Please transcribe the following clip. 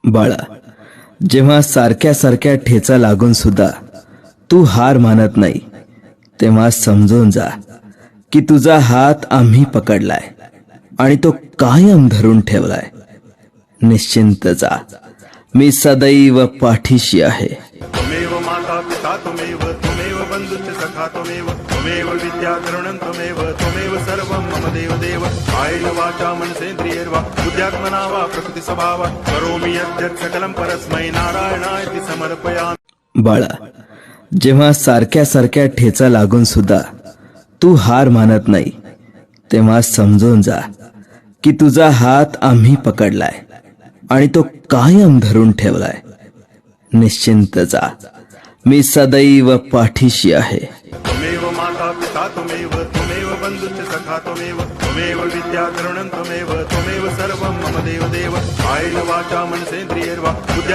बाळा, जेव्हा सारख्या सारख्या ठेचा लागून सुद्धा तू हार मानत नाही, तेव्हा समजून जा की तुझा हात आम्ही पकडलाय आणि तो कायम धरून ठेवलाय. निश्चिंत जा, मी सदैव पाठीशी आहे. त्वमेव माता पिता त्वमेव त्वमेव बंधुश्च सखा त्वमेव त्वमेव विद्या द्रविणं त्वमेव त्वमेव सर्वं मम देव कायेन वाचा मनसेन्द्रियैर्वा बुद्ध्यात्मना वा प्रकृति स्वभावात् करोमि यद्यत् सकलं परस्मै नारायणाय समर्पयामि. बाळा, जेव्हा सारख्या सारख्या ठेचा लागून सुद्धा तू हार मानत नाही, तेव्हा समजून जा की तुझा हात आम्ही पकडलाय आणि तो कायम धरून ठेवलाय. निश्चिंत जा, मी सदैव पाठीशी आहे. त्वमेव माता पिता त्वमेव त्वमेव बंधुश्च सखा त्वमेव त्वमेव विद्या द्रविणं त्वमेव त्वमेव सर्वं मम देव कायेन वाचा मनसेन्द्रियैर्वा बुद्ध्या